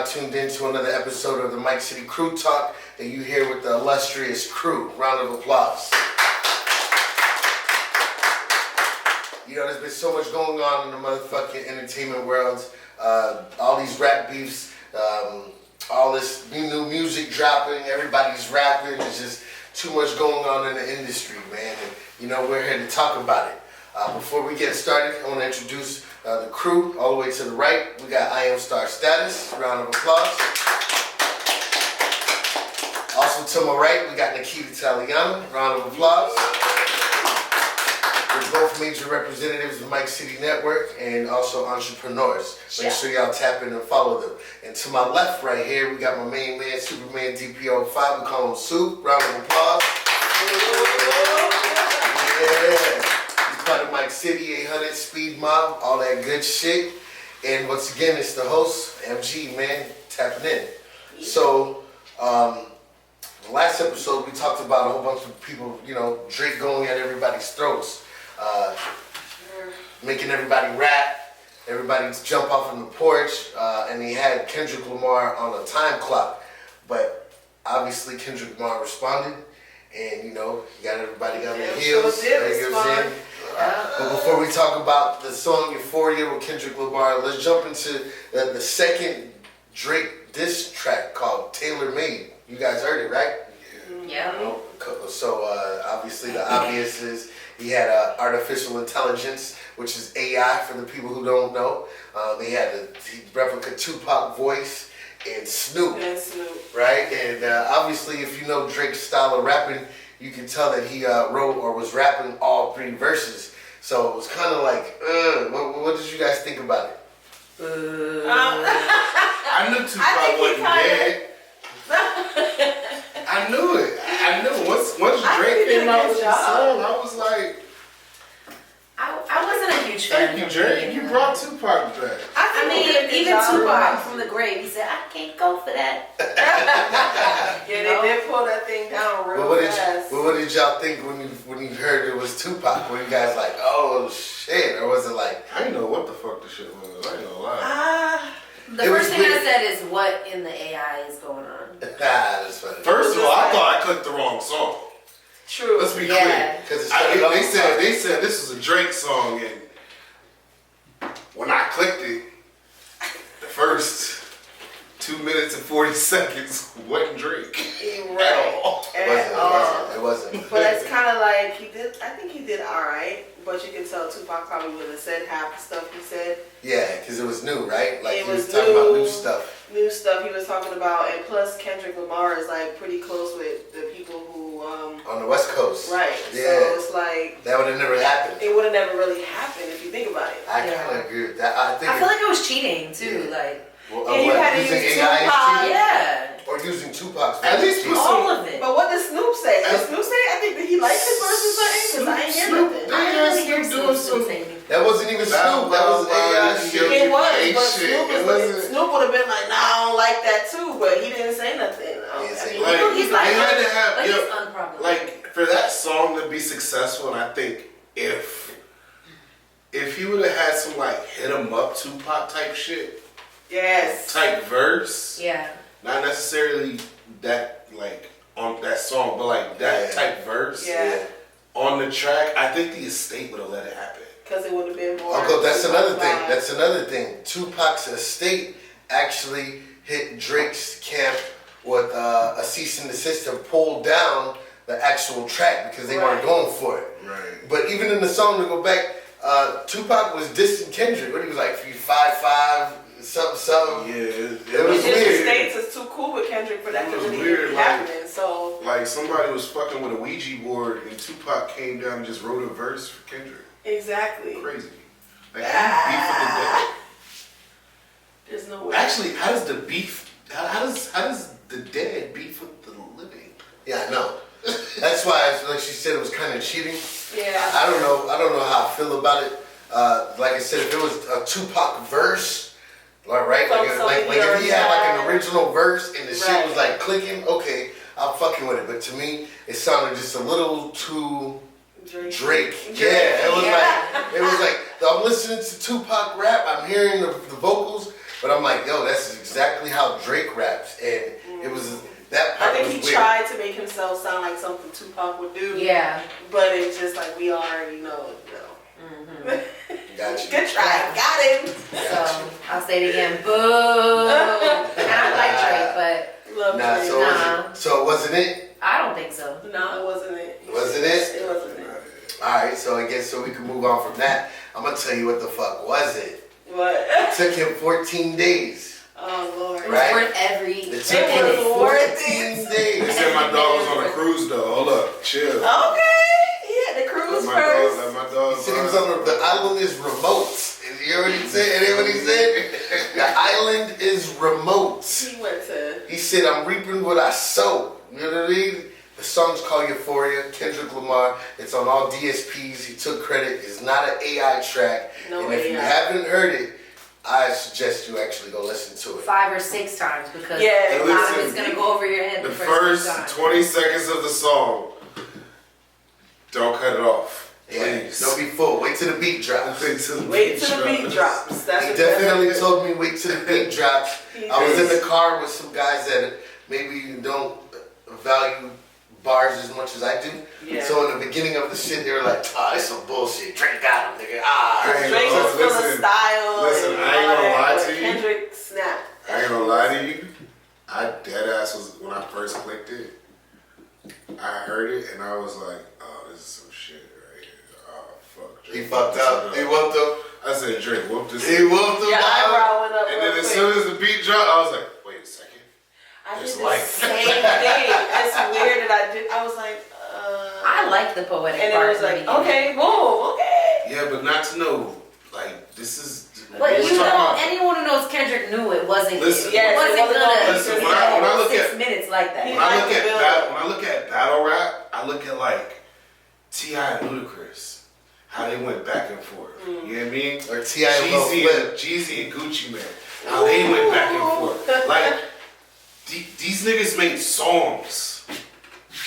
tuned in to another episode of the Mike City Crew Talk, and you here with the illustrious crew. Round of applause. You know, there's been so much going on in the motherfucking entertainment world. All these rap beefs, all this new music dropping, everybody's rapping. There's just too much going on in the industry, man. And, you know, we're here to talk about it. Before we get started, I want to introduce the crew. All the way to the right, we got I Am Star Status. Round of applause. Also to my right, we got Nikita Italiano. Round of applause. We're both major representatives of Mike City Network and also entrepreneurs. Make sure y'all tap in and follow them. And to my left right here, we got my main man, Superman DPO5. We call him Soup. Round of applause. Yeah. He's part of Mike City, 800, Speed Mob, all that good shit. And once again, it's the host, MG, man, tapping in. So, the last episode, we talked about a whole bunch of people, you know, Drake going at everybody's throats. Making everybody rap, everybody jump off on the porch, and he had Kendrick Lamar on a time clock. But obviously Kendrick Lamar responded, and you know, he got everybody on their heels. But before we talk about the song Euphoria with Kendrick Lamar, let's jump into the second Drake diss track called Tailor Made. You guys heard it, right? Yeah. So obviously the obvious is he had artificial intelligence, which is AI for the people who don't know. They had a replica Tupac voice and Snoop. Right? And obviously if you know Drake's style of rapping, you can tell that he wrote or was rapping all three verses. So it was kind of like, what did you guys think about it? I knew Tupac wasn't dead. I knew it. I knew once Drake came out with the song, I was like, I wasn't a huge fan. thank you, Drake. You brought Tupac back. I mean, even Tupac from the grave, he said, I can't go for that. Yeah, they did pull that thing down real fast. What did y'all think when you heard it was Tupac? Were you guys like, oh shit, or was it like? I didn't know what the fuck the shit was. I ain't gonna lie. The first thing I said is, what in the AI is going on? That's funny. First of all, I thought I clicked the wrong song. True. Let's be Yeah. clear. Because They said this was a Drake song, and when I clicked it, the first 2 minutes and 40 seconds wasn't Drake at all. It wasn't. But it's kind of like I think he did all right. But you can tell Tupac probably would have said half the stuff he said. Yeah, because it was new, right? Like It he was was talking about new. new stuff. New stuff he was talking about, and plus Kendrick Lamar is like pretty close with the people who On the West Coast. right. Yeah. So it's like That would have never happened. it would have never really happened if you think about it. I kind of agree with that. I think I feel like it was cheating, too. Yeah. Like, Yeah, you had to using use AI is Tupac. cheating? yeah. Or using Tupac's At voice least cheating? put All of it. But what does Snoop say? Does Snoop say? I think that he likes his verse or something because I ain't hear nothing. I didn't really hear Snoop doing Snoop some- saying anything. That wasn't even Snoop. That was AI shit. It was, Ain't but shit. Snoop, It wasn't- Snoop would have been like, nah, I don't like that too, but he didn't say nothing. He didn't say Like, He's they like, had to have, but yo, he's unproblematic. like, for that song to be successful, and I think if he would have had some like hit 'em up Tupac type shit, Yes. type verse, Yeah. not necessarily that like on that song, but like that type verse Yeah. on the track, I think the estate would have let it happen. Because it would have been more. Uncle, that's Tupac another thing. vibe. That's another thing. Tupac's estate actually hit Drake's camp with a cease and desist and pulled down the actual track because they weren't Right. going for it. Right. But even in the song, to go back, Tupac was dissing Kendrick. What he was like, 5'5", something. Yeah, It was It's just weird. the States is too cool with Kendrick for that It to was really weird, be like- happening. So like somebody was fucking with a Ouija board and Tupac came down and just wrote a verse for Kendrick. exactly. Crazy. Like how you beef with the dead. There's no way. Actually, how does the beef? How does the dead beef with the living? Yeah, I know. That's why, like she said, it was kind of cheating. yeah. I don't know how I feel about it. Like I said, if it was a Tupac verse, right? Like if he had like an original verse and the shit was like clicking, okay, I'm fucking with it. But to me, it sounded just a little too Drake. Yeah, it was like I'm listening to Tupac rap. I'm hearing the vocals, But I'm like, yo, that's exactly how Drake raps, and it was that I part think was he weird. tried to make himself sound like something Tupac would do. Yeah. But it's just like we already know. Got you. Good try. Got him. So I'll say it again. Boo. And I like Drake, Love Nah, Drake. so it wasn't it? but I don't think so. No, it wasn't it. Wasn't it? It wasn't it. All right, so I guess so we can move on from that. I'm gonna tell you what the fuck was it. What? It took him 14 days. Oh Lord. It was Right. worth every It took It him was worth 14 They days. said my dog was on a cruise though. Hold up, chill. Okay. Yeah, the cruise Let first. my dog. He said he was on the island is remote. You hear what he said? You hear what he said? The island is remote. He went to. He said, I'm reaping what I sow. You know what I mean? The song's called Euphoria, Kendrick Lamar. It's on all DSPs. He took credit. It's not an AI track. No and if you AI. haven't heard it, I suggest you actually go listen to it. 5 or 6 times because Yeah, a lot of listen, it's gonna go over your head The the first time. 20 seconds of the song, don't cut it off. Yeah, Please. don't be full. Wait till the beat drops. Wait till the Wait till the beat drops. That's He what definitely told me wait till the beat drops. He I was in did. the car with some guys that maybe don't value bars as much as I do. Yeah. So in the beginning of the shit, they were like, "Ah, it's some bullshit. Drake got him, nigga." Ah, I ain't Drake gonna- was full of listen, style. listen, and I ain't all gonna that, lie but to you. Kendrick snap. I ain't gonna lie to you. I dead ass was when I first clicked it. I heard it and I was like, "Oh, this is some shit right here. Oh, fuck." Drake he fucked up. He whooped him. I said, "Drake, whoop this." He whooped him. Your eyebrow went up. And real then as quick. soon as the beat dropped, I was like, "Wait a second." I did it's the like- same thing. It's weird that I did. I was like, I like the poetic and it part. was like, okay, boom, okay. Yeah, but not to know, like, this is. But we're you talking know, about- anyone who knows Kendrick knew it wasn't. Listen, it yes, wasn't it wasn't gonna. listen, be when I look 6 at- minutes like that. He When I look like at the build. when I look at battle rap, I look at like T.I. and Ludacris, how they went back and forth. You know what I mean? Or T.I. and Lil Flip. Jeezy and Gucci Man, how they went back and forth. Like these niggas made songs.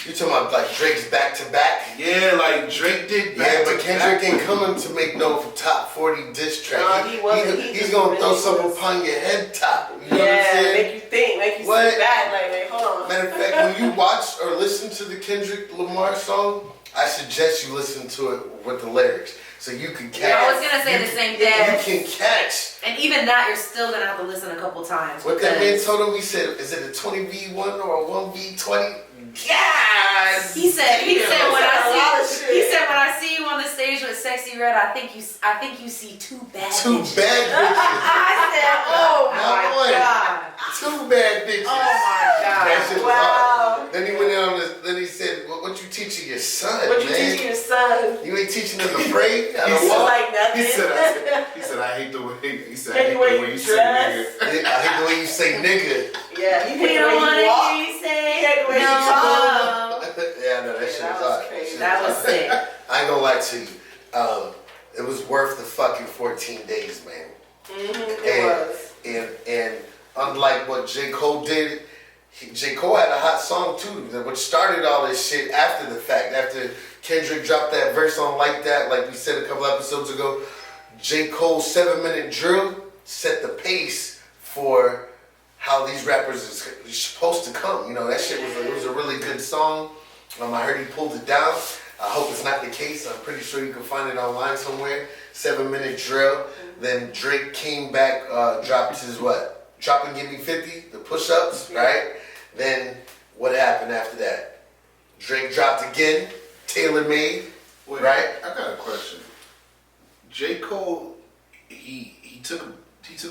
You talking about like Drake's back to back? Yeah, like Drake did. Yeah, but back-to-back. Kendrick ain't coming to make no top 40 diss track. No, he wasn't. He He's just gonna really throw something was- upon your head top. You know what I'm Yeah, saying? make you think, make you What? sit back, like, wait, hold on. Matter of fact, when you watch or listen to the Kendrick Lamar song, I suggest you listen to it with the lyrics so you can catch. I was gonna say the same You thing. can catch. And even that, you're still gonna have to listen a couple times. What that man because told him, he said, is it a 20v1 or a 1v20? Yes! He said when said a lot I of see shit. he said when I see you on the stage with Sexy Red, I think you see 2 bad Two bitches. bad I said, oh Now my what? god. bitches. Two bad bitches. Oh my That god. shit was Wow. hard. Then he went in on this, then he said, what you teaching your son, What you man? teaching your son? You ain't teaching him to pray? I He don't said- want. Like nothing. He said, I hate the way. He said, I hate the way you say dress. nigga. I hate the way you say nigga. Yeah, he We hate the don't way wanna you walk. hear you say He hate the way you no. talk. Yeah, no, that shit that was was hard. crazy. Shit That was hard. sick. I ain't gonna lie to you. It was worth the fucking 14 days, man. It was. And unlike what J. Cole did, J. Cole had a hot song too, which started all this shit after the fact. After Kendrick dropped that verse on Like That, like we said a couple episodes ago, J. Cole's 7-minute drill set the pace for how these rappers is supposed to come. You know, that shit was a really good song. I heard he pulled it down. I hope it's not the case. I'm pretty sure you can find it online somewhere. 7-minute drill. Then Drake came back, dropped his what? Drop and Give Me 50, the push-ups, right? Then what happened after that? Drake dropped again, Tailor Made, Wait, right? I got a question. J. Cole, he took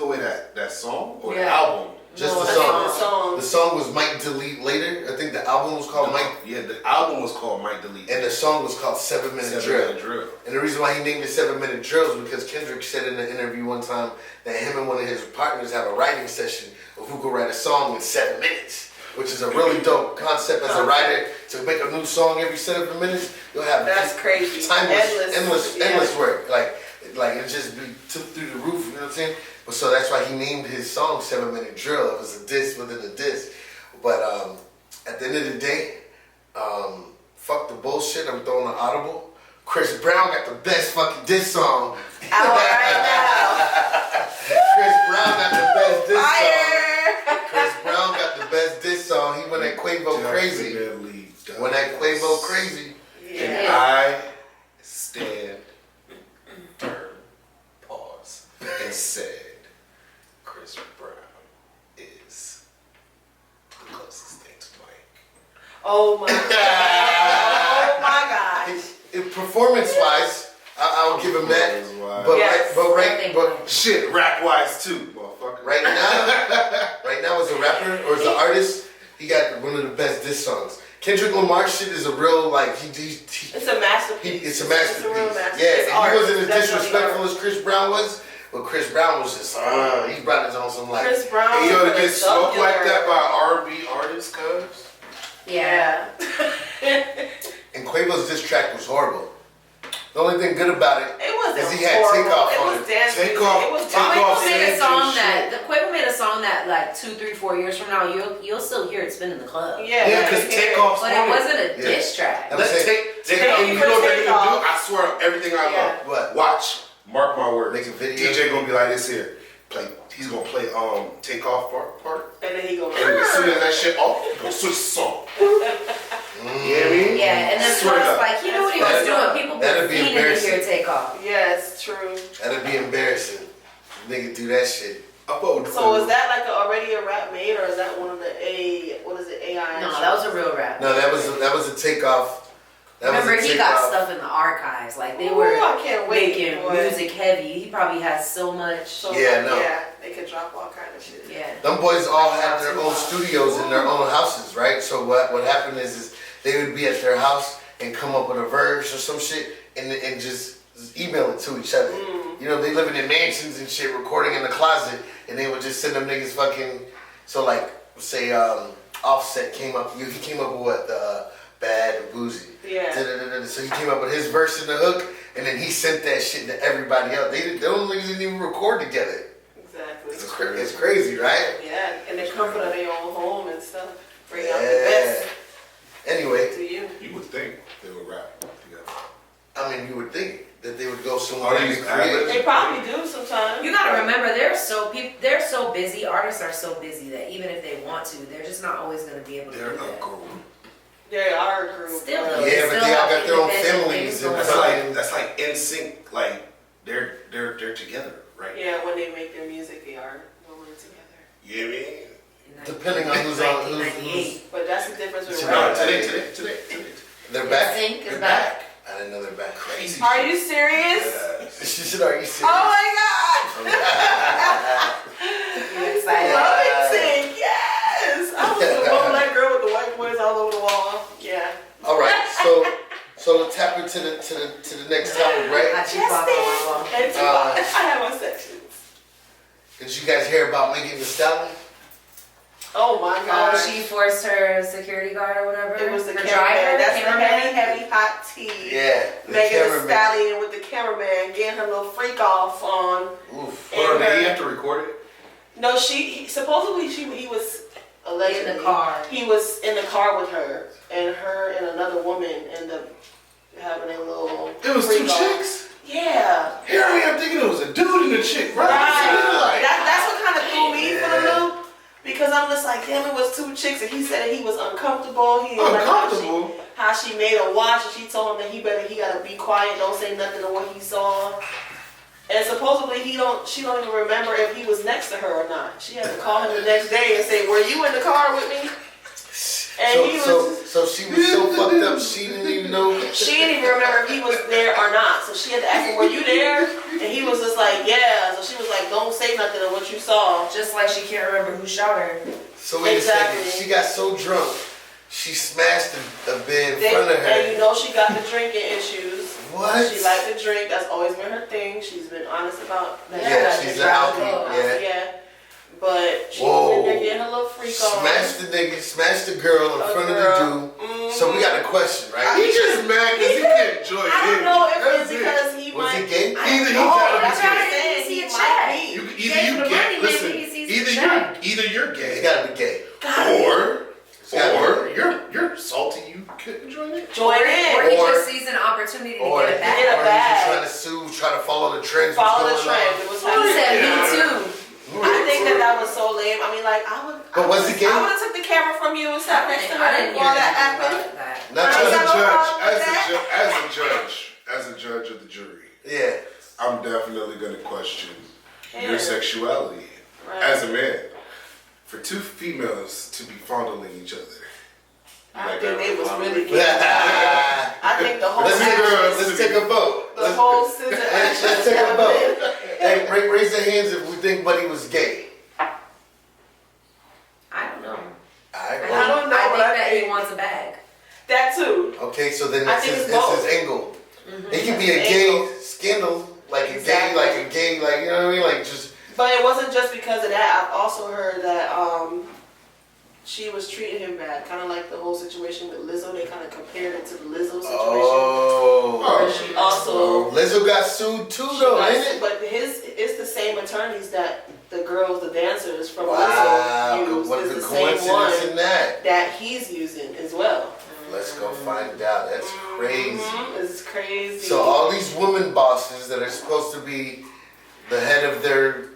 away that song or the Yeah. album? Just No, the I song. think the song. The song was Mike Delete Later. I think the album was called Mike, Yeah, the album was called Mike Delete. and the song was called 7-Minute Drill. 7-minute drill. And the reason why he named it 7-Minute Drill is because Kendrick said in an interview one time that him and one of his partners have a writing session of who could write a song in 7 minutes, which is a really dope concept as a writer to make a new song every 7 minutes. You'll have That's crazy. endless Yeah. work. Like it just be took through the roof. You know what I'm saying? But so that's why he named his song 7-Minute Drill. It was a diss within a diss. But at the end of the day, fuck the bullshit. I'm throwing an audible Chris Brown got the best fucking diss song. Out right now. Chris Brown got the best diss song. Fire. Chris Brown got the best diss song. He went at Quavo crazy. Definitely Went at Quavo crazy. And Yeah. I stand, turn, pause, and said, Chris Brown is the closest thing to Mike. Oh my god. Oh my gosh. Performance-wise, I'll give him that. Performance-wise. But Yes. but Shit, rap wise too, motherfucker. right now as a rapper or as an artist, he got one of the best diss songs. Kendrick Lamar shit is a real like It's a masterpiece. it's a masterpiece. It's a real masterpiece. Yeah, It's and art. he wasn't as It's definitely disrespectful art. as Chris Brown was, but Chris Brown was just he brought his own some like. Chris Brown. Hey, yo, to get was smoked like jugular. that by R&B artists, cuz. Yeah. Yeah. And Quavo's diss track was horrible. The only thing good about it It wasn't is he had horrible. Takeoff It on was it. dance music. Takeoff- It was Takeoff fine. Quavo made a Sanchez song shit. that Quavo made a song that like 2, 3, 4 years from now you'll still hear it spin in the club. Yeah, Yeah, because Takeoff's But on it wasn't a Yeah. diss track. I'm Let's saying- take Thank you you know for what they're gonna do? Takeoff. I swear everything I Yeah. love. What? Watch, mark my words. Make a video. DJ gonna be like this here. He's gonna play Takeoff part. And then he goes. And as soon as that shit off, he gonna switch the song. You know what I mean? Yeah, and then Swear to plus God. like you know what he was That'd- doing? People that'd were be fiending to embarrassing. hear Takeoff. Yes, true. That'd be embarrassing. Nigga do that shit. I fuck with So is that like already a rap made, or is that one of the AI? No, that was a real rap. No, that was a takeoff. That Remember, was a he got takeoff. stuff in the archives. Like they Ooh, were I can't wait. making boy. music heavy. He probably has so much. So, Yeah, no. Yeah, they could drop all kind of shit. Yeah. Them boys all had their own studios in their own houses, right? So what happened is they would be at their house and come up with a verse or some shit and just email it to each other. You know, they living in mansions and shit, recording in the closet, and they would just send them niggas fucking. So like, say Offset came up, he came up with what Bad and Boozy. Yeah. Da-da-da-da. So he came up with his verse in the hook, and then he sent that shit to everybody else. Those niggas didn't even record together. Exactly. It's crazy, right? Yeah, and the comfort of their own home and stuff. Bring out the best Anyway, to you. You would think they would rap together. I mean, you would think that they would go somewhere Oh, they and use create. ad-libs? They probably do sometimes. You gotta remember, they're so busy. Artists are so busy that even if they want to, they're just not always gonna be able to They're do a that. group. They are a group. Still, but- though. Yeah, but still they all have got their own independent families things and going That's on. like NSYNC. Like they're together, right? Yeah, when they make their music, they are normally together. You know what I mean? Depending on who's on, who's 1998. But that's the difference with It's No, rap. today. they're back. NSYNC is They're back. I didn't know they're back. Crazy. Are shit. you serious? She said, "Are you serious?" Oh my god! You excited? Love it, yes! I was the one black girl with the white boys all over the wall. Yeah. All right, so let's tap into the next topic, right? Hot cheese ball, ball, ball. And Tupac. I have my sections. Did you guys hear about Megan Thee Stallion? Oh my Oh, god. she forced her security guard or whatever. It was the her cameraman. That's the cameraman. heavy hot tea. Yeah, the Megan Thee cameraman. Stallion with the cameraman getting her little freak off on. Oof. Hold on, and did he her- have to record it? No, supposedly he was allegedly In the car. He was in the car with her, and her and another woman ended up having a little. It was two freak off. chicks? Yeah. Here I am thinking it was a dude and a chick, right? Right. Like, That's what kind of threw me for the Yeah. loop. Because I'm just like, damn, it was two chicks, and he said that he was uncomfortable. He didn't like Uncomfortable? how she made her watch, and she told him that he gotta be quiet, don't say nothing to what he saw. And supposedly she don't even remember if he was next to her or not. She had to call him the next day and say, "Were you in the car with me?" And he was. So she was so fucked up she didn't even know. She didn't even remember if he was there or not. So she had to ask him, "Were you there?" And he was just like, "Yeah." So she was like, "Don't say nothing of what you saw." Just like she can't remember who shot her. So wait Exactly. a second, she got so drunk, she smashed a bed in They, front of and you her. know she got the drinking issues. What? She liked to drink. That's always been her thing. She's been honest about that. Yeah, she's an alcoholic. Yeah. Yeah. But she Whoa. was in there getting her little freak on. Smashed the nigga, smashed the girl in A front girl. of the dude. So we got a question, right? He just mad because he can't enjoy it. I don't know if That's it's it. because he Was might. he gay? Either he No, gotta that's be what gay. I'm saying. See He a might check. be. Either Gay for you the get, money, listen, maybe he sees either the you're check. gay, He gotta be gay. or gotta you're salty. You couldn't join it. Join in. Or he Or- just sees an opportunity to Or get it or back. Get a he's bag. just trying to sue, trying to follow the trends. what's Follow the going trend. on. It was He happening. said me too. I think that was so lame. I mean, like, But was it gay? I would have took the camera from you and sat next to her I didn't hear while that anything happened. about that. Not I As a just, got no judge, problem with as a judge of the jury, yeah. I'm definitely gonna question Yeah. your sexuality Right. as a man. For two females to be fondling each other. I Like think that they was fondling. really good. I think the whole Let's action, take a vote. the whole scissor Let's action was take a happening. vote. Hey, raise your hands if we think Buddy was gay. I don't know. Alright, I well, don't know, I but think I that he think- wants a bag. That too. okay, so then I it's think his, it's both. it's his angle. It could be a It's gay angle. scandal, like Exactly. a gay, like, you know what I mean? Like, just, But it wasn't just because of that. I've also heard that she was treating him bad, kind of like the whole situation with Lizzo. They kind of compared it to the Lizzo situation. oh. Where she also Lizzo got sued too, though, ain't it? but it's the same attorneys that the girls, the dancers from Wow, Lizzo use. what It's the the same coincidence one in that? that he's using as well. Let's go find out. That's crazy. It's crazy. So all these women bosses that are supposed to be the head of their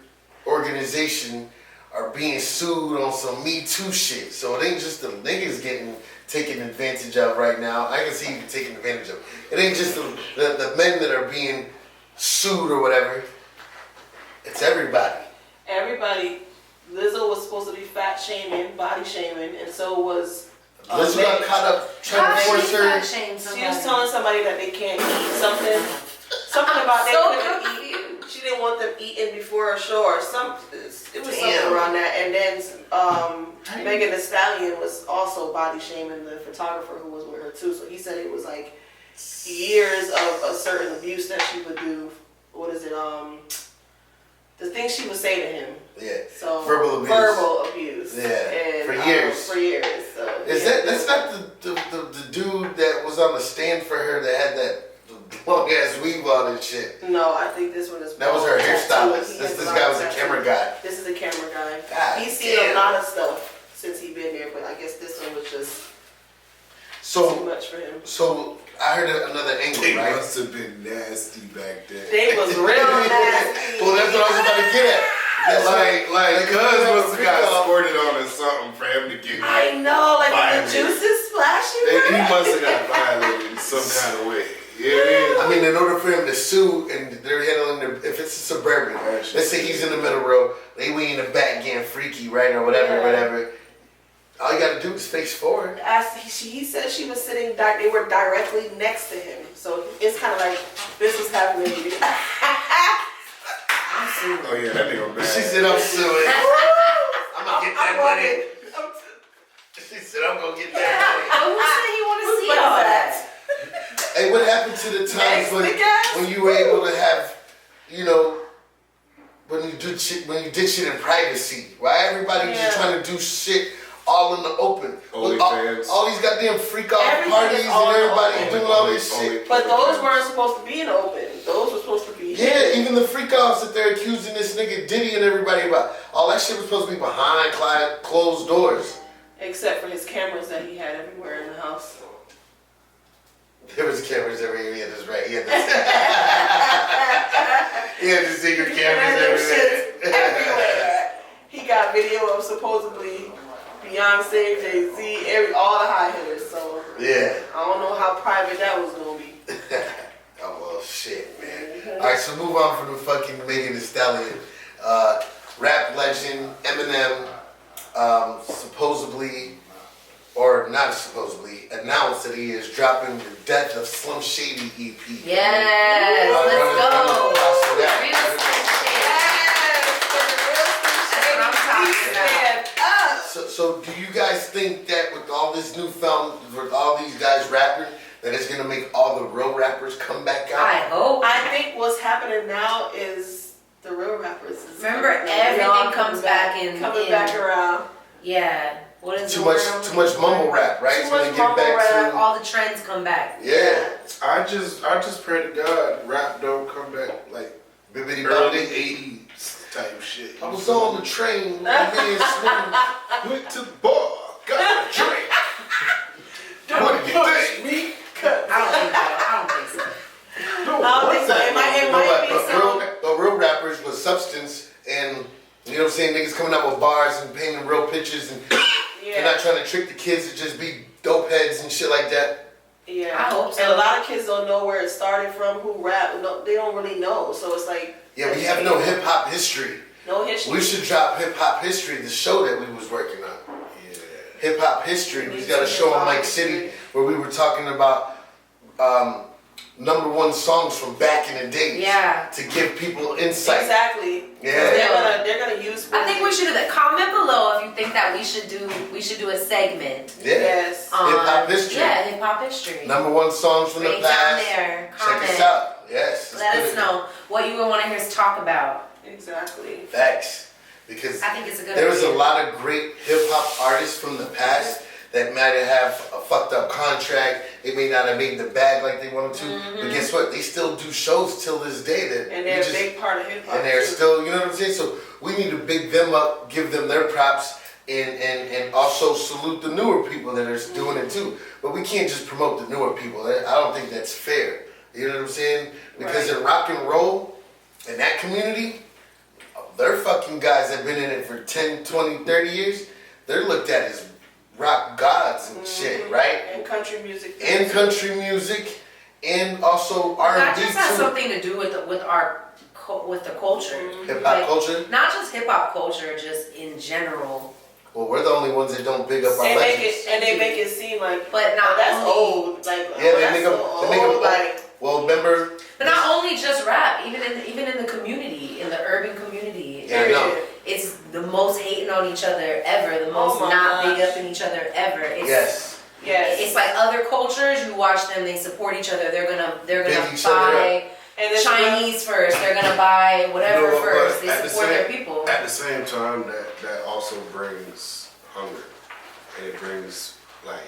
organization are being sued on some Me Too shit. So it ain't just the niggas getting taken advantage of right now. I can see you taking advantage of. It ain't just the men that are being sued or whatever. It's everybody. Everybody, Lizzo was supposed to be fat shaming, body shaming, and so was Lizzo got Meg. caught up trying How to force she her. not shame She somebody? was telling somebody that they can't eat something about they So couldn't eat. confused. She didn't want them eating before a show or something. It was Damn. something around that. And then Megan Thee Stallion was also body shaming the photographer who was with her too. So he said it was like years of a certain abuse that she would do. What is it? The things she would say to him. Yeah. So Verbal abuse. Verbal abuse. Yeah, And, for years. For years. So, Is yeah. that's not the dude that was on the stand for her that had that long ass weave on and shit? No, I think this one is. That was her tattoo. hairstylist. He This has a this lot guy of was a tattoos. camera guy. This is a camera guy. God He's seen damn. a lot of stuff since he's been there, but I guess this one was just too So much for him. I heard another angle, They right? must have been nasty back then. They was real nasty. Well, that's what I was about to get at. That's Like Like, Cuz must have got squirted on or something for him to get I know, like Violent. the juice is splashing. He must have got violated in some kind of way. Yeah. I mean, in order for him to sue, and they're handling if it's a suburban, let's say he's in the middle row, they way in the back getting freaky, right, or whatever, Yeah. whatever. All you gotta do is face forward. He said she was sitting, they were directly next to him. So it's kind of like, this was happening. I'm suing. Oh yeah, that nigga bad. She said, "I'm suing. I'm gonna get that money." She said, "I'm gonna get that Who said he want to Whose see money all is that? money." Hey, what happened to the times Next, when you were able to have, you know, when you did shit in privacy? Why everybody Yeah. just trying to do shit all in the open? With OnlyFans. all these goddamn freak off Everything parties is all and in the everybody open. doing all this shit. But those weren't supposed to be in the open. Those were supposed to be. Yeah, even the freak offs that they're accusing this nigga Diddy and everybody about, all that shit was supposed to be behind closed doors. Except for his cameras that he had everywhere in the house. There was cameras everywhere. He had this right. He had this. He had the secret He cameras had them shits everywhere. everywhere. He got video of supposedly Beyonce, Jay-Z, all the high hitters. So Yeah. I don't know how private that was gonna be. Oh well, shit, man. All right, so move on from the fucking Megan Thee Stallion. Rap legend Eminem supposedly, or not supposedly, announced that he is dropping the Death of Slim Shady EP. Yes, let's go. Real Stand up. So do you guys think that with all this with all these guys rapping, that it's gonna make all the real rappers come back out? I hope. I think what's happening now is the real rappers. Remember, They all everything comes back coming back around. Yeah. What is Too the much word? mumble rap, right? Too So they much get back mumble to All the trends come back. yeah. I just pray to God rap don't come back like Bibbidi early bobbidi. 80s type shit. I was on the train with my man Slim. Went to the bar, got a drink. What do you think? Me? I don't I'm saying? Niggas coming out with bars and painting real pictures and they're not trying to trick the kids to just be dope heads and shit like that. Yeah, I hope so. And a lot of kids don't know where it started from, who rap. No, they don't really know. So it's like Yeah, we have no hip hop history. no history. We should drop hip hop history, the show that we was working on. Yeah. Hip hop history. We got a show on Mike City where we were talking about #1 songs from back in the days. Yeah. To give people insight. Exactly. Yeah. They're gonna use. I think we should do that. Comment below if you think that we should do a segment Yeah. Yes. on Hip-hop history. Yeah, hip hop history. #1 songs from the Right down past. there. Check Comment. us out. Yes. Let us know what you would want to hear us talk about. Exactly. Facts. Because I think it's a good there was a idea. lot of great hip hop artists from the past that might have a fucked up contract. They may not have made the bag like they wanted to. But guess what? They still do shows till this day. That And we they're a just- big part of hip hop. and they're too. still, you know what I'm saying? So we need to big them up, give them their props, and also salute the newer people that are doing it too. But we can't just promote the newer people. I don't think that's fair. You know what I'm saying? Because Right. in rock and roll, in that community, they're fucking guys that have been in it for 10, 20, 30 years. They're looked at as rock gods and shit, right? And country music. too. And country music, and also That R&B just has too. something to do with the culture. Hip hop Like, culture. Not just hip hop culture, just in general. Well, we're the only ones that don't big up our They make legends. it and they make it seem like But not that's only, old. Like Yeah, oh, they that's make them. so They make them. old, like Well, remember? But not only just rap, even in the community, in the urban community. Yeah, I know. period. It's the most hating on each other ever, the Oh most my not big gosh. up in each other ever. It's, Yes. Yes. It's like other cultures, you watch them, they support each other, they're gonna Big each other buy and it's Chinese first, they're gonna buy whatever You know what, first, but they at the support their same- people. At the same time, that also brings hunger, and it brings like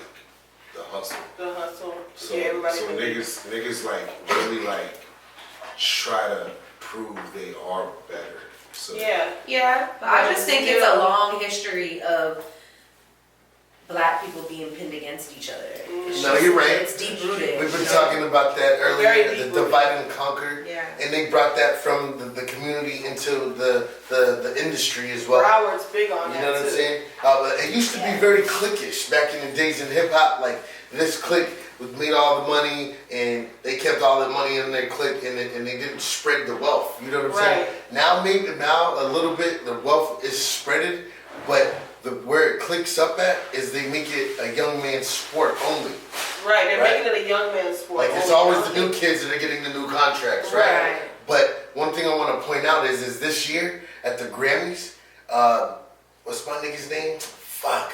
the hustle. the hustle. So, Yeah, everybody. so niggas like really like try to prove they are better. So Yeah. Yeah, but I just think it's a long history of black people being pinned against each other. It's No, just- you're right. It's deep rooted. We've been talking about that Very earlier, the deep-rooted. divide and conquer. Yeah. And they brought that from the community into the industry as well. Broward's big on You that know what I'm too. saying? But it used to be very cliquish back in the days in hip hop. Like this clique made all the money, and they kept all the money in their clique, and they didn't spread the wealth. You know what I'm saying? Right. Now a little bit the wealth is spreaded, but where it clicks up at is they make it a young man's sport only. Right, they're Right. making it a young man's sport. Like it's only. always the new kids that are getting the new contracts, right? Right. But one thing I want to point out is this year at the Grammys, what's my nigga's name? Fuck,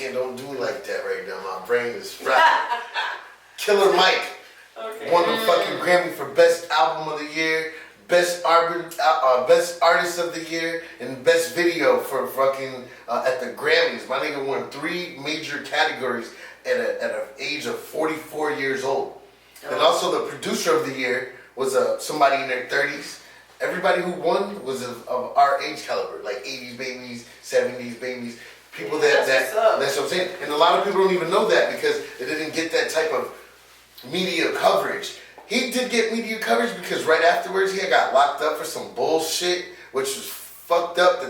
I don't do like that right now. My brain is fried. Killer Mike Okay. won the fucking Grammy for Best Album of the Year, Best Artist of the Year, and Best Video for fucking at the Grammys. My nigga won 3 major categories at an age of 44 years old. And also the Producer of the Year was somebody in their 30s. Everybody who won was of our age caliber, like 80s babies, 70s babies, people That's what's up. that's what I'm saying. And a lot of people don't even know that because it didn't get that type of media coverage. He did get media coverage because right afterwards he had got locked up for some bullshit, which was fucked up.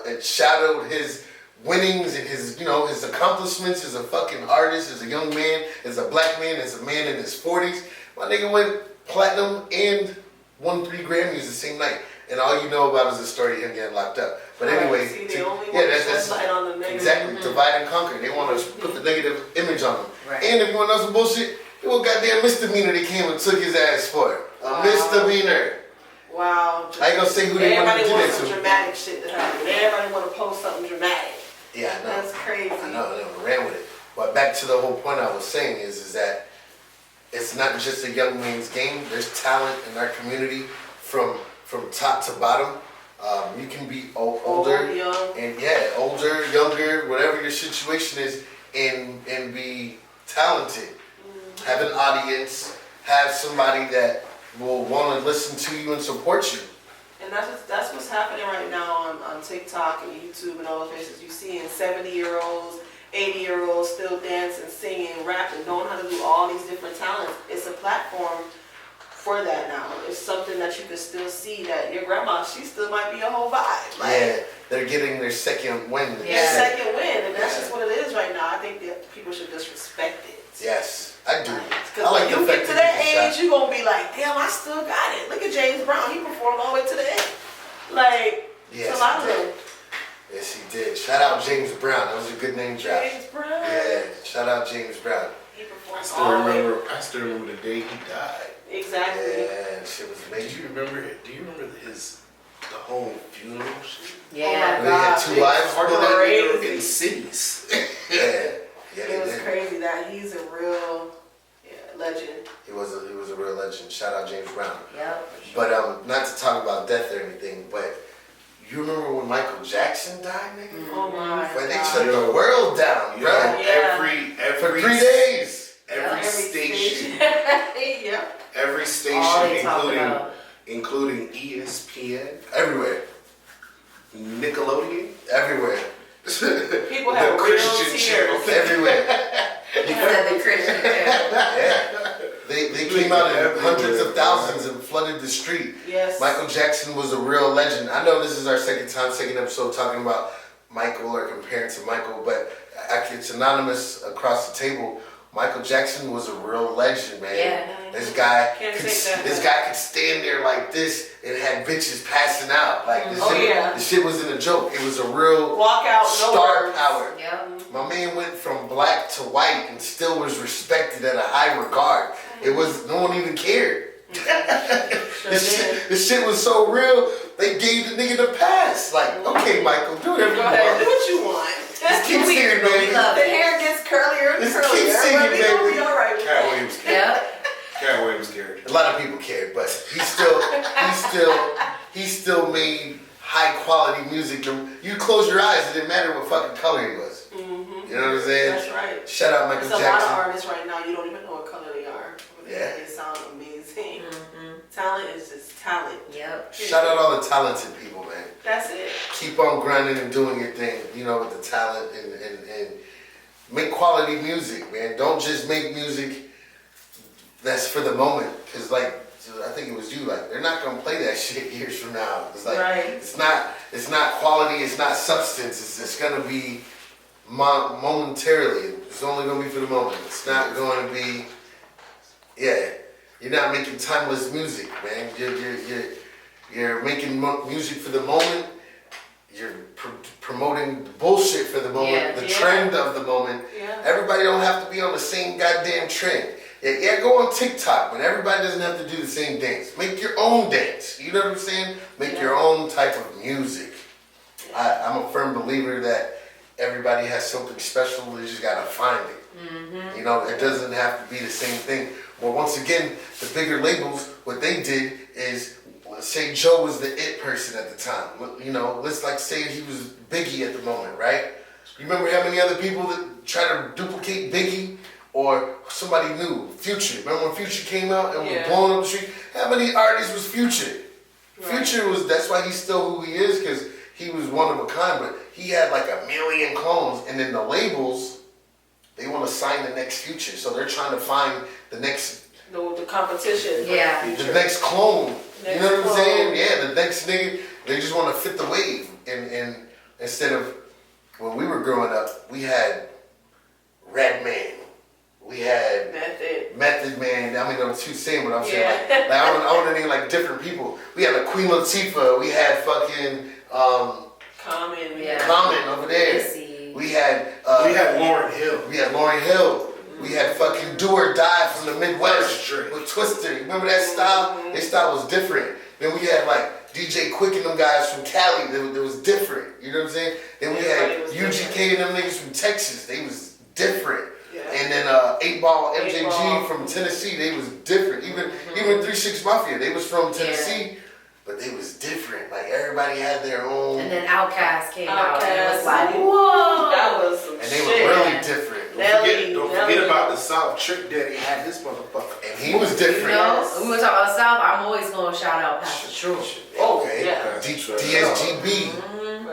It shadowed his winnings and his accomplishments as a fucking artist, as a young man, as a black man, as a man in his 40s. My nigga went platinum and won 3 Grammys the same night. And all you know about is the story of him getting locked up. But Right, anyway, see, they only want to shed light on the negative. exactly, divide and conquer. They want to put the negative image on him. Right. And if you want to know some bullshit, it was goddamn misdemeanor they came and took his ass for. A misdemeanor. Wow. I ain't gonna say who they want to Everybody do wants that some to. dramatic shit to happen. Everybody want to post something dramatic. Yeah, I know. That's crazy. I know, I ran with it. But back to the whole point I was saying is that it's not just a young man's game. There's talent in our community from top to bottom. You can be older, Old, young. and older, younger, whatever your situation is, and be talented. Have an audience, have somebody that will want to listen to you and support you. And that's what's happening right now on TikTok and YouTube and all those places. You see 70-year-olds, 80-year-olds still dancing, singing, rapping, knowing how to do all these different talents. It's a platform for that now. It's something that you can still see that your grandma, she still might be a whole vibe. Like, Yeah, they're getting their second win. Yeah. their second win, and that's just what it is right now. I think that people should just respect it. Yes, I do. Because I like when the you fact get to that people shot. age, you're going to be like, damn, I still got it. Look at James Brown. He performed all the way to the end. Like, Yes, it's a lot he of did. them. Yes, he did. Shout out James Brown. That was a good name drop. James Brown. Yeah, shout out James Brown. He I performed still all the way. remember the day he died. Exactly. Yeah, shit was Do amazing. you remember it? Do you remember the whole funeral shit? Yeah. Oh my They had God. two It's wives Hard to for that? let crazy. in cities. Yeah, yeah, It they was did. crazy that he's a real legend. He was a real legend. Shout out James Brown. Yep. But not to talk about death or anything, but you remember when Michael Jackson died, nigga? Oh my When they God. shut the world down, Yo, bro. Yeah. every For 3 days. every Yeah. station, Yeah. every All station, they talk about. including ESPN, Everywhere. Nickelodeon, Everywhere. People have real tears. Everywhere. He said the Christian channel. Yeah. They came out in hundreds of thousands and flooded the street. Yes. Michael Jackson was a real legend. I know this is our second episode talking about Michael or comparing to Michael, but actually it's anonymous across the table. Michael Jackson was a real legend, man. Yeah. This guy, Can't take that this guy could stand there like this and had bitches passing out. Like this, Oh, shit, yeah. this shit wasn't a joke. It was a real Walk out, no star words. power. Yep. My man went from black to white and still was respected at a high regard. It was, no one even cared. Sure This shit was so real, they gave the nigga the pass. Like, okay, Michael, do whatever you Go ahead, do want. what you want. Just keep singing, We baby. love The it. hair gets curlier and Just curlier. keep singing, but we gonna baby. be all right with Cat that. Williams character. Yep. Cat Williams character. A lot of people cared, but he still made high quality music. You close your eyes, it didn't matter what fucking color he was. You know what I'm saying? That's right. Shout out Michael There's a lot of Jackson. artists right now, you don't even know what color they are. Yeah. They sound amazing. Talent is just talent. Yep. Shout out all the talented people, man. That's it. Keep on grinding and doing your thing, you know, with the talent and make quality music, man. Don't just make music that's for the moment. Cause like, I think it was you, like, they're not gonna play that shit years from now. It's like, Right. it's not quality, it's not substance, it's just gonna be momentarily. It's only gonna be for the moment. It's not going to be, yeah. You're not making timeless music, man. You're making music for the moment. You're promoting the bullshit for the moment, Yeah. the Yeah. trend of the moment. Yeah. Everybody don't have to be on the same goddamn trend. Yeah, go on TikTok, but everybody doesn't have to do the same dance. Make your own dance. You know what I'm saying? Make Yeah. your own type of music. I'm a firm believer that everybody has something special. They just gotta find it. You know, it doesn't have to be the same thing. But once again, the bigger labels, what they did is, let's say Joe was the it person at the time. You know, let's like say he was Biggie at the moment, right? You remember how many other people that try to duplicate Biggie or somebody new? Future. Remember when Future came out and was Yeah. blowing up the street? How many artists was Future? Right. Future was, that's why he's still who he is, because he was one of a kind, but he had like 1,000,000 clones, and then the labels, they want to sign the next Future, so they're trying to find the next The competition. Yeah. the next clone. You Next know what I'm clone. saying? Yeah, the next nigga, they just want to fit the wave. And instead of, when we were growing up, we had Redman. We had Method Man. I mean, I'm too saying what I'm saying. Yeah. Like I want to name like different people. We had like Queen Latifah. We had fucking Common. Yeah. Common over there. Missy. We had We had Lauryn Hill. we had Lauryn Hill. We had fucking Do or Die from the Midwest Drake. with Twister. You remember that style? Their style was different. Then we had like DJ Quick and them guys from Cali that was different. You know what I'm saying? Then we Everybody had was UGK and them niggas from Texas. They was different. Yeah. And then 8 Ball MJG 8Ball. from Tennessee. They was different. Even 3 6 Mafia. They was from Tennessee. But they was different. Like everybody had their own. And then Outkast came out and it was Outkast. like, whoa. That was some And they shit. were really different. Don't forget about the South. Trick Daddy had this motherfucker. And he was different. You know, when we talk about South, I'm always going to shout out Pastor Truth. Okay. Yeah. DSGB.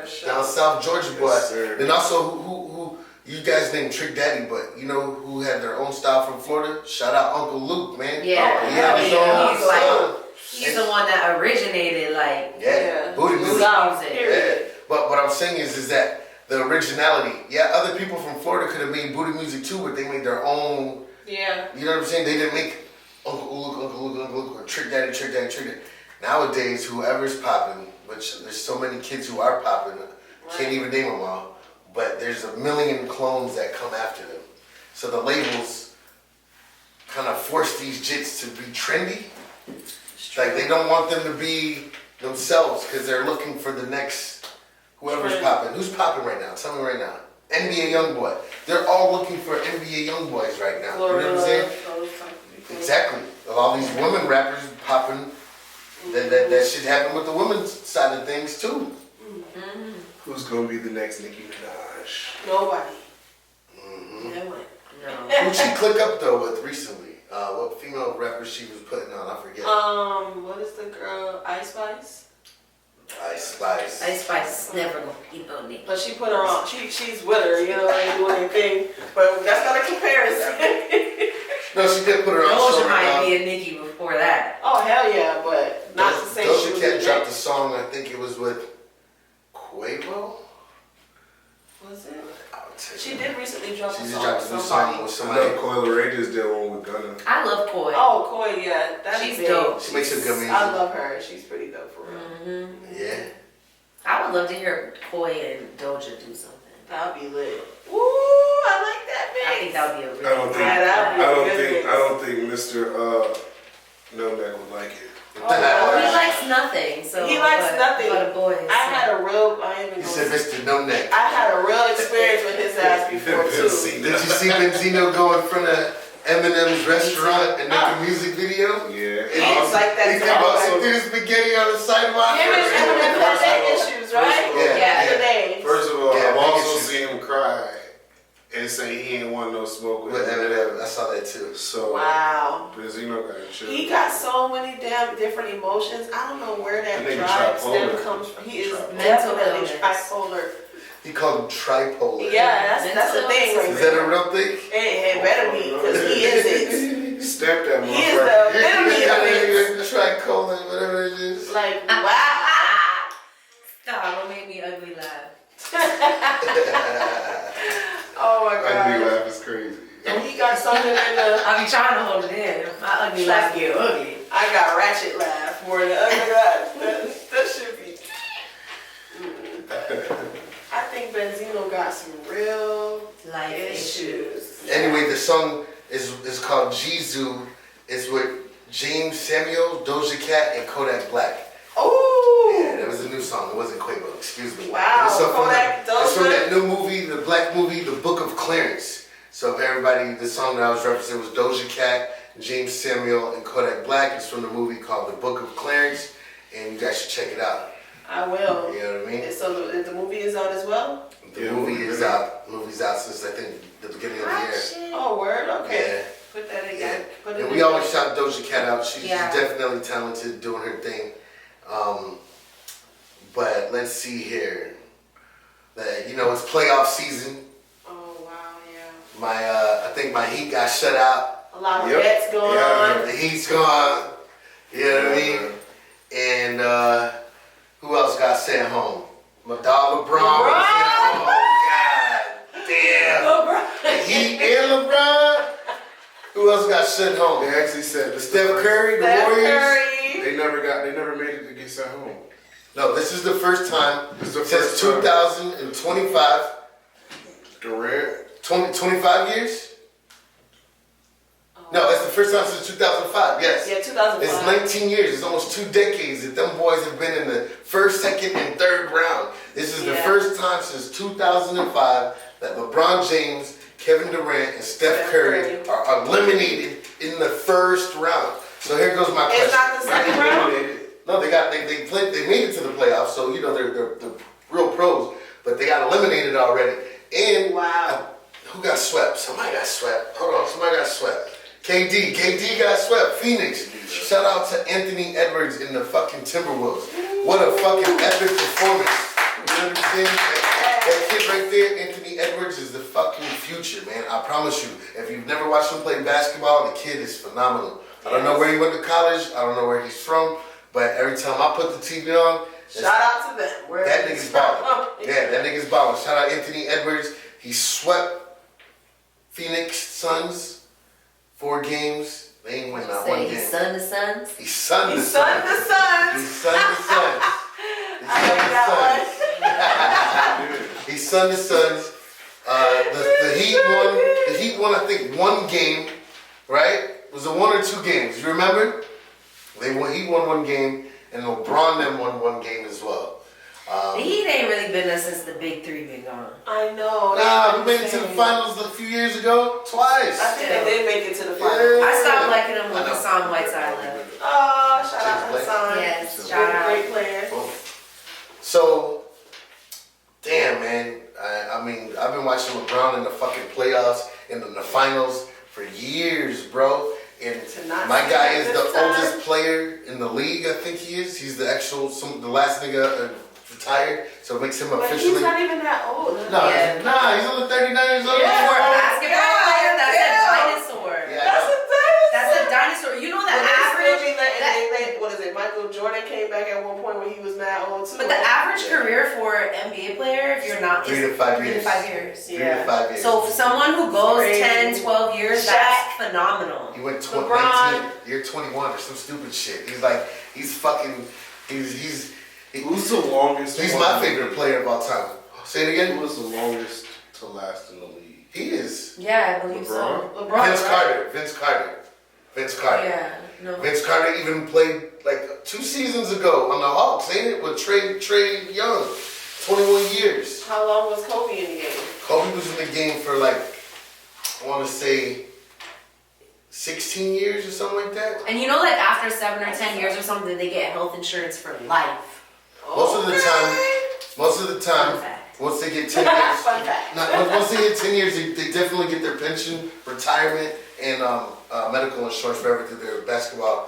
For sure. Down South Georgia boy. Yes, sir. Then also who You guys named Trick Daddy, but you know who had their own style from Florida? Shout out Uncle Luke, man. Yeah, He had his own he's like, style. he's the one that originated, like, Yeah, booty music. music. Yeah. But what I'm saying is that the originality. Yeah, other people from Florida could have made booty music too, but they made their own. Yeah. You know what I'm saying? They didn't make Uncle Luke, or Trick Daddy. Nowadays, whoever's popping, which there's so many kids who are popping, can't even name them all. But there's a million clones that come after them. So the labels kind of force these jits to be trendy. Like they don't want them to be themselves because they're looking for the next whoever's popping. Who's popping right now? Tell me right now. NBA Youngboy. They're all looking for NBA Youngboys right now. You know what I'm saying? Exactly. All these women rappers popping. That shit happened with the women's side of things too. Who's gonna be the next Nicki Minaj? Nobody. No. Who'd she click up though with recently? What female rapper she was putting on? I forget. What is the girl? Ice Spice? Ice Spice. Ice Spice never gonna keep on me. But she put her on. She's with her. You know, ain't doing anything. But that's not a comparison. No, she did put her on. Doja show right might now. be a Nicki before that. Oh hell yeah, but not to say she Doja was Cat with dropped a Nick. song. I think it was with Quavo. Was it? I'll tell you. She did recently drop She a just song dropped a with new somebody. song with I somebody. know Coil Ray just did one with Gunna. I love Koi. Oh, Koi, yeah, that's She's big. dope. She makes some good music. I love her. She's pretty dope for real. Yeah. I would love to hear Koi and Doja do something. That'd be lit. Ooh, I like that mix. I think that would be a really I don't think. Yeah, that'd be I don't think Mr. No Neck would like it. What the Well, hell? he likes nothing, so He likes nothing. But a boy. I had a real. I ain't even You said gonna. Mr. No Neck. I had a real experience with his ass before too. Did you see Benzino go in front of Eminem's restaurant and make a music video? Yeah. He was like that. He came out and threw spaghetti on the sidewalk. Him and Eminem had that issues, right? Yeah. The names. First of all, Yeah, I've also biggest- seen him cry and say he ain't want no smoke with With him. Eminem, I saw that too. So, Wow. Benzino got to chill. He got so many damn different emotions. I don't know where that That nigga drive stem tripolar. comes from. He is Tripolar. definitely Mental tripolar. He called him tripolar. Yeah, that's the thing right Is that there. a real thing? It better be, because he is it. Step that He is the motherfucker. epitome of it. Tricola, whatever it is. Like, wow. Stop, don't make me ugly laugh. Oh my Ugly god. laugh is crazy. And he got something in the, I be trying to hold it in. My ugly laugh get ugly. I got ratchet laugh more than ugly laugh. That should be. I think Benzino got some real Life issues. Anyway, the song is called Jizu. It's with James Samuel, Doja Cat, and Kodak Black. Oh. Yeah, that was a new song. It wasn't Quavo, excuse me. Wow, It's from Kodak, it's from Doja. that new movie, the black movie, The Book of Clarence. So if everybody, the song that I was referencing was Doja Cat, James Samuel, and Kodak Black. It's from the movie called The Book of Clarence, and you guys should check it out. I will. You know what I mean? So the movie is out as well? The movie is out. Movie's out since I think the beginning of the year. Oh, word? Okay. Yeah. Put that Yeah. again. Put it And in we always there. shout Doja Cat out. She's Yeah. definitely talented, doing her thing. But let's see here. You know, it's playoff season. Oh, wow, yeah. I think my Heat got shut out. A lot of Yep. bets going Yeah. on. The Heat's gone. You know what I mean? And who else got sent home? My dog LeBron was sent home. God damn. LeBron. The Heat and LeBron. Who else got sent home? They actually said this Steph Curry, the Steph Warriors. Curry. They never made it to get sent home. No, this is the first time This is the since first time. 2025. Durant. 25 years? No, it's the first time since 2005, yes. Yeah, 2005. It's 19 years. It's almost 2 decades that them boys have been in the first, second, and third round. This is the Yeah. first time since 2005 that LeBron James, Kevin Durant, and Steph Curry are eliminated in the first round. So here goes my question. It's not the second round? No, they made it to the playoffs, so you know they're real pros, but they got eliminated already. And Wow. who got swept? Somebody got swept. Hold on, somebody got swept. KD got swept. Phoenix. Shout out to Anthony Edwards in the fucking Timberwolves. What a fucking epic performance. You understand? That kid right there, Anthony Edwards, is the fucking future, man. I promise you. If you've never watched him play basketball, the kid is phenomenal. I don't know where he went to college. I don't know where he's from. But every time I put the TV on, Shout out to them. that nigga's balling. Yeah, that nigga's balling. Shout out Anthony Edwards. He swept Phoenix Suns 4 games. They ain't win not one Say game. he's son to sons. He's son to He's son. son to sons. He's son to sons. He's I like that one. He's son to sons. The Heat won, I think, 1 game, right? Was it 1 or 2 games? You remember? He won 1 game, and LeBron then won 1 game as well. The Heat ain't really been there since the big 3 been gone. I know. Nah, we made it to the finals a few years ago, twice. I think they did make it to the finals. I stopped liking him when I know. Hassan Whiteside left. Oh, shout out to Cheers, Hassan. Yes, shout out. Great player. So, damn, man. I mean, I've been watching LeBron in the fucking playoffs and in the finals for years, bro. And To not my see guy him is this the time. oldest player in the league, I think he is. He's the last nigga retired, so it makes him But officially. he's not even that old. Yeah. He's only 39 years old. Yeah. For a basketball player, that's yeah. a dinosaur. Yeah. That's a dinosaur. That's a dinosaur. You know the But they still average. be letting, what is it? Michael Jordan came back at one point when he was mad old too. But the average career for an NBA player, if you're not, 3 is to 5 3 years. to 5 years. 3 to 5 years. So for someone who goes Crazy. 10, 12 years, that's phenomenal. He went LeBron. 19, year 21 or some stupid shit. He's fucking, Who's the longest? he's one? my favorite player of all time. Say it Who again. was the longest to last in the league? He is. Yeah, I believe so. LeBron, Vince right? Carter. Vince Carter. Yeah, no. Vince Carter even played like 2 seasons ago on the Hawks, ain't it? With Trey Young. 21 years. How long was Kobe in the game? Kobe was in the game for like, I want to say 16 years or something like that. And you know, like after 7 or 10 years or something, they get health insurance for life. Most of the Fun time, fact. once they get 10 years, Fun fact. once they get 10 years, they definitely get their pension, retirement, and medical insurance forever through their basketball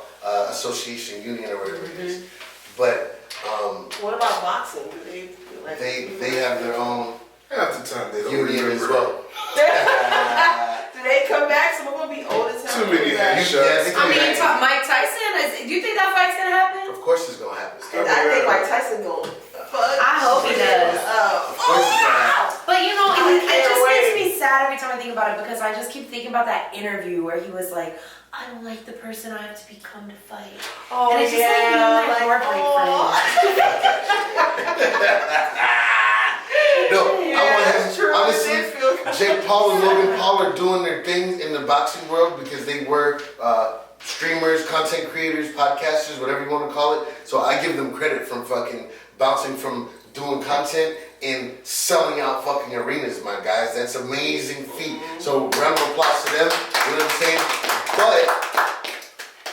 association union or whatever it is. But What about boxing? Do they do like they have their own Half the time they don't union as remember. well. Do they come back? Some of them be old as hell. Too many Come back. headshots. Yeah, they I come mean, back. Mike Tyson, do you think that fight's gonna happen? Of course it's gonna happen. And I think Mike Tyson going. I hope he does. Of course it's gonna happen. But you know, I it can't just makes wait. me sad every time I think about it because I just keep thinking about that interview where he was like, I don't like the person I have to become to fight. Oh, And it just made me like heartbreak for No, Yeah, I want that's him. true. Honestly, It did feel- Jake Paul and Logan Paul are doing their thing in the boxing world because they were streamers, content creators, podcasters, whatever you want to call it. So I give them credit from fucking bouncing from doing content and selling out fucking arenas, my guys. That's amazing feat. So round of applause to them. You know what I'm saying? But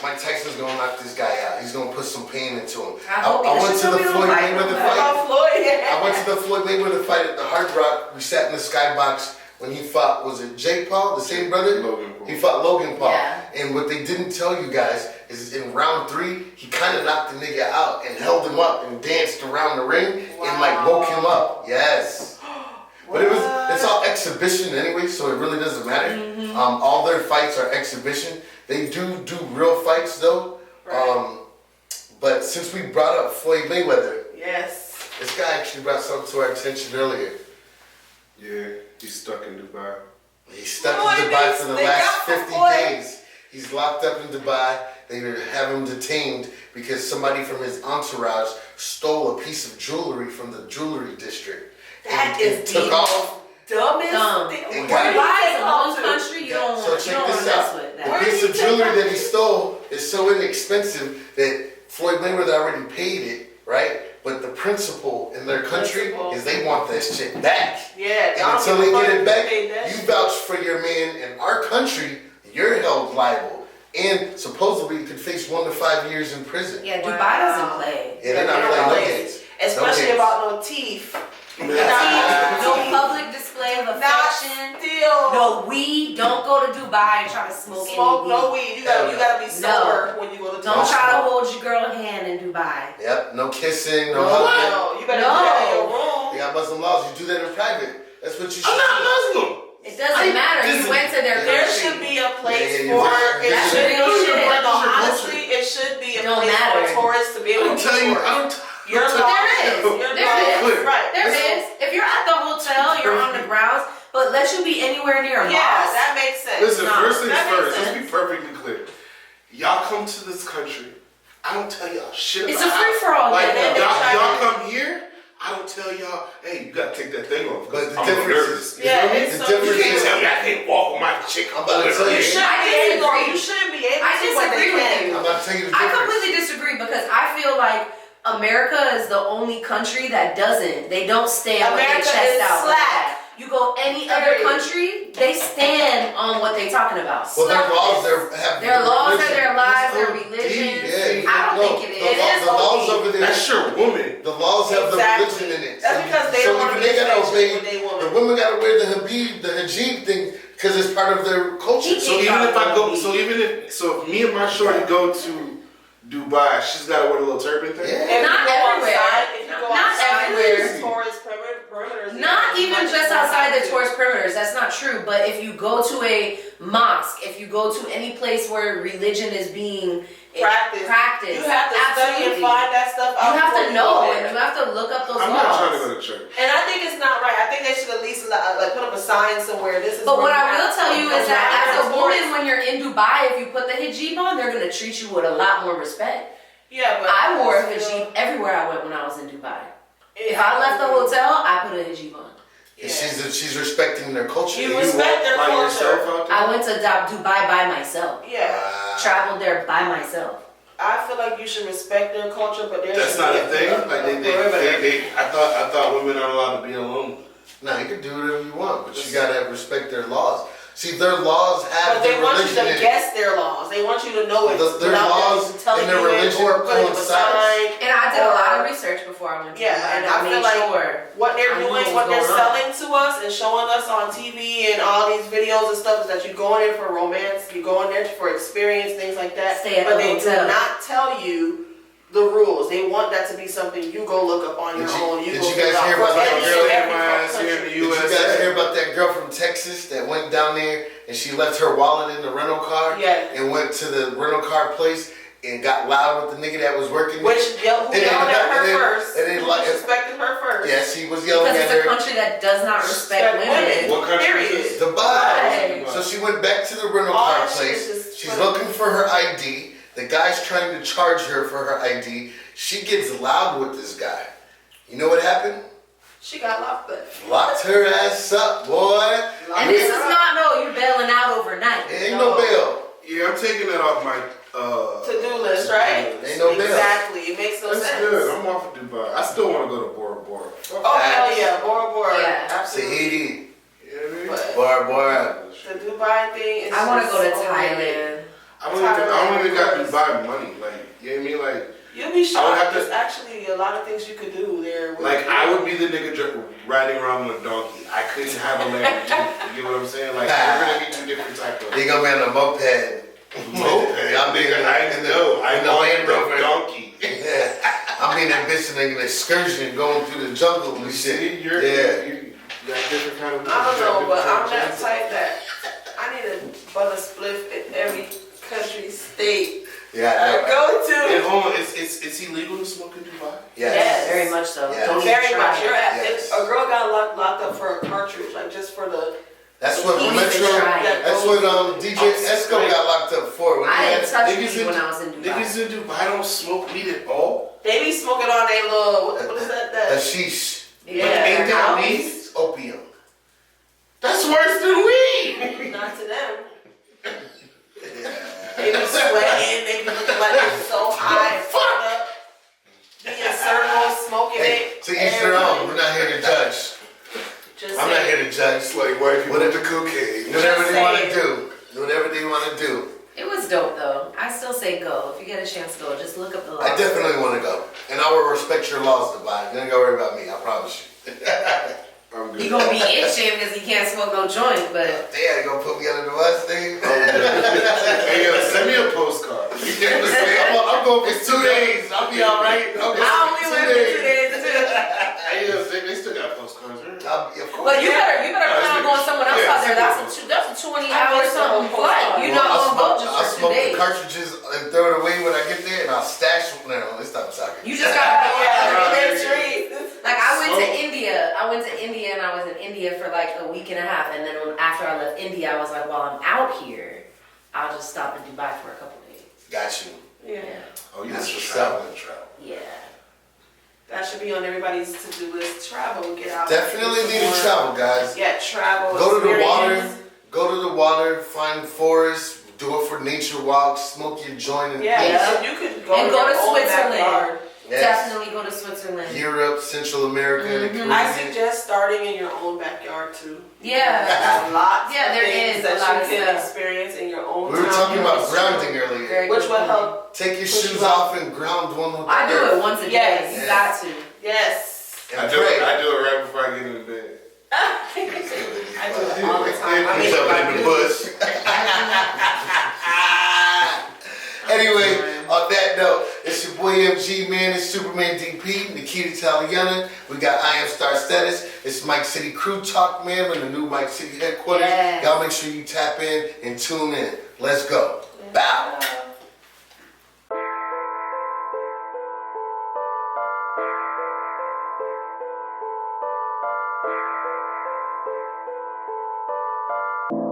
Mike Tyson's gonna knock this guy out. He's gonna put some pain into him. I hope he I does. went to the Should Floyd we invite Mayweather him? fight. About Floyd, yeah. I went to the Floyd Mayweather fight at the Hard Rock. We sat in the skybox when he fought, was it Jake Paul, the same brother? Logan Paul. He fought Logan Paul. Yeah. And what they didn't tell you guys is in round 3, he kind of knocked the nigga out and held him up and danced around the ring and like woke him up. Yes. But it's all exhibition anyway, so it really doesn't matter. All their fights are exhibition. They do real fights though. Right. But since we brought up Floyd Mayweather, Yes. this guy actually brought something to our attention earlier. Yeah, he's stuck in Dubai. He's stuck Floyd in Dubai needs for the to last go, 50 Floyd. days. He's locked up in Dubai. They have him detained because somebody from his entourage stole a piece of jewelry from the jewelry district. That and is took the off. dumbest Dumb. thing. And Where got- did he Dubai take is a off lone to? country. You don't So want check to this mess out. with The that. Where did piece he of take jewelry off? that he stole is so inexpensive that Floyd Mayweather already paid it, right? But the principle in their country Principle. is they want that shit back. Yeah. And until they get it back, They that you shit. vouch for your man in our country, you're held liable. And supposedly you could face 1 to 5 years in prison. Yeah, Dubai Wow. doesn't play. Yeah, they're not They don't playing no play. games. Especially games. about no teeth. No public display of Not affection. still. No weed. Don't go to Dubai and try to smoke Smoke any no weed. weed. You gotta be sober when you go to Don't Dubai. try to hold your girl hand in Dubai. Yep, no kissing, no No. hugging. No, you better No. do that in your room. You got Muslim laws. You do that in private. That's what you should I'm not do. Muslim. It doesn't matter. You Listen, went to their There country. should be a place Yeah, for yeah, it. yeah. Should be, That's real shit. no, honestly, it should be a Don't place matter. for tourists to be I able don't to tell you. tour. I don't. Your don't law tell There is. your There law is. right. There is. If you're at the hotel, you're on the grounds, but let you be anywhere near a Yeah, mosque. that makes sense. Listen, Nah, first things that makes first. Let's sense. be perfectly clear. Y'all come to this country. I don't tell y'all shit. It's about a free-for-all, Like then they try y'all to- come here. I don't tell y'all. Hey, you gotta take that thing off. But the I'm difference is, nervous. Yeah, the it's so- You difference can't is, tell me I can't walk with my chick. I'm about to tell You you. shouldn't I be able. disagree. You shouldn't be able I to, but they disagree with can. you. I'm about to tell you the I difference. completely disagree because I feel like America is the only country that doesn't. They don't stand with America their chest is out like slack. that. You go any other Period. country, they stand on what they're talking about. Well, their laws, have Their laws are religion. their lives, It's their so religion. deep, Yeah, I don't no, think it the is. law- It is the laws OD. over there. That's your woman. The laws have Exactly. the religion in it. That's because they don't wanna if be they gotta affectionate obey. with they woman. The women gotta wear the hijab thing because it's part of their culture. He- So even if I go, so if me and my shorty go to Dubai, she's gotta wear the little turban thing. Yeah. If Not you go everywhere. outside, if you go Not outside everywhere. the tourist perimeters, Not you even might just not outside have the to. tourist perimeters, that's not true. But if you go to a mosque, if you go to any place where religion is being Practice. You have to study and Absolutely. find that stuff out. You have before to know go and there. you have to look up those I'm laws. not trying to go to church. And I think it's not right. I think they should at least like put up a sign somewhere. This is. But where what you I will have to tell come. you is Come that down as a here. woman, when you're in Dubai, if you put the hijab on, they're gonna treat you with a lot more respect. Yeah, but I wore a still- hijab everywhere I went when I was in Dubai. If I left the hotel, I put a hijab on. And she's respecting their culture. You respect their by culture. yourself out there? I went to Dubai by myself. Yeah, Traveled there by myself. I feel like you should respect their culture, but there That's should not be a thing. Like perimeter. I thought women aren't allowed to be alone. No, you can do whatever you want, but you gotta respect their laws. See, their laws have But they the want you religion to in it. guess their laws. They want you to know it. Their without laws them telling and their you it religion or putting up a coincides. sign. And I did a lot of research before I went to Yeah, Dubai. and I I feel made like sure. what they're I knew doing, what what was they're going on. selling to us and showing us on TV and all these videos and stuff is that you go in there for romance, you go in there for experience, things like that. Stay at but the they hotel. do not tell you the rules. They want that to be something you go look up on your Did you- own. did go you guys figure out hear for about that any girl and in every my ass here in country. the Did you USA? guys hear about that girl from Texas that went down there and she left her wallet in the rental car Yeah. and went to the rental car place and got loud with the nigga that was working there? Who yelled And then- at her and then- first? and then Who like- disrespected her first? Yeah, she was yelling Because at it's a her. country that does not respect Respect women. women. What country Period. is this? Dubai. Dubai. So she went back to the rental All car that shit is place. just She's funny. looking for her ID. The guy's trying to charge her for her ID. She gets loud with this guy. You know what happened? She got locked up. Locked her ass up, boy. And this is not you bailing out overnight. It ain't no bail. Yeah, I'm taking that off my To-do list, right? Ain't no bail. Exactly. It makes no That's sense. good. I'm off of Dubai. I still want to go to Bora Bora. Fuck Oh that. hell yeah, Bora Bora. Yeah. Absolutely. Tahiti. You know what I mean? But Bora Bora. the Dubai thing is I want to just go to so Thailand. weird. I don't even got Dubai money. Like, you know what I mean? Like, You'll be I would shocked. have to- There's actually a lot of things you could do there. Like I would be the nigga riding around with a donkey. I couldn't have a Lamborghini. You get what I'm saying? Like we're gonna be two different type of They gonna be on a moped. moped. Y'all be Nigga, I in the- know. I in the know Land the Rover. donkey. Yeah. I'm being that bitch in an excursion going through the jungle and See, shit. you're Yeah. you got different kind of. I don't know, but I'm that that type that I need a butter spliff in every country, state Yeah, I I know. go to. And hold on, it's illegal to smoke in Dubai? Yes. Yes, very much so. Yes. Don't even Very try much. it. You're at, Yes. a girl got locked up for a cartridge, like just for the. That's what Even if Metro. it's right. That's what DJ Esco got locked up for. When he I didn't had, touch niggas weed in- when I was in Dubai. Niggas in Dubai don't smoke weed at all. They be smoking on their little. What is that? hashish. Yeah. Ain't that house. weed? It's opium. That's worse than weed. Not to them. They be sweating. They be looking like they're so high. and fucked up. Be in circles, smoking Hey, it. to each their own. We're not here to judge. Just I'm not saying. here to judge. It's like white people What with the cocaine. Whatever they want to saying. do. Whatever they want to do. It was dope though. I still say go. If you get a chance, go. Just look up the laws. I definitely want to go. And I will respect your laws, Dubai. Don't go worry about me. I promise you. I'm good. He gonna be itching because he can't smoke no joint, but They gonna put me under the bus, thing. Hey, yo, send me a postcard. I'm going for 2 days. I'll be all right. I only went for 2 days too. Hey, yo, they still got postcards. But you better plan on going someone else out there. Yeah. That's a 20-hour something whole flight. You're not gonna go just I'll for 2 smoke the days. cartridges and throw it away when I get there, and I'll stash them. No, it's not soccer. You just gotta go. Yeah, Like I went to India. I went to India and I was in India for like a week and a half. And then after I left India, I was like, while I'm out here, I'll just stop in Dubai for a couple days. Got you. Yeah. Oh, you That's just what's traveling. Yeah. That should be on everybody's to-do list. Travel, get out. Definitely need to travel, guys. Yeah, travel. Go to the water. experience. Go to the water. Find forests. Do it for nature walks. Smoke your joint and Yeah, Yeah. you could go And to go your to own Switzerland. backyard. Yes. Definitely go to Switzerland. Europe, Central America, the Caribbean. I suggest starting in your own backyard too. Yeah. There's a lot. Yeah, there of things is that a lot you of can stuff. experience in your own We were time. talking about It's grounding true. earlier. Very Which good will point. help. Take your Push shoes you up. off and ground one with I do it once a day. Yes. You got to. Yes. And I do pray. it right before I get into bed. I do it all the time. I He's mean, up in the bush. Anyway, on that note, it's your boy MG, man. It's Superman DP, Nikita Italiana. We got I Am Star Status. It's Mike City Crew Talk, man. We're in the new Mike City headquarters. Yes. Y'all make sure you tap in and tune in. Let's go. Bow.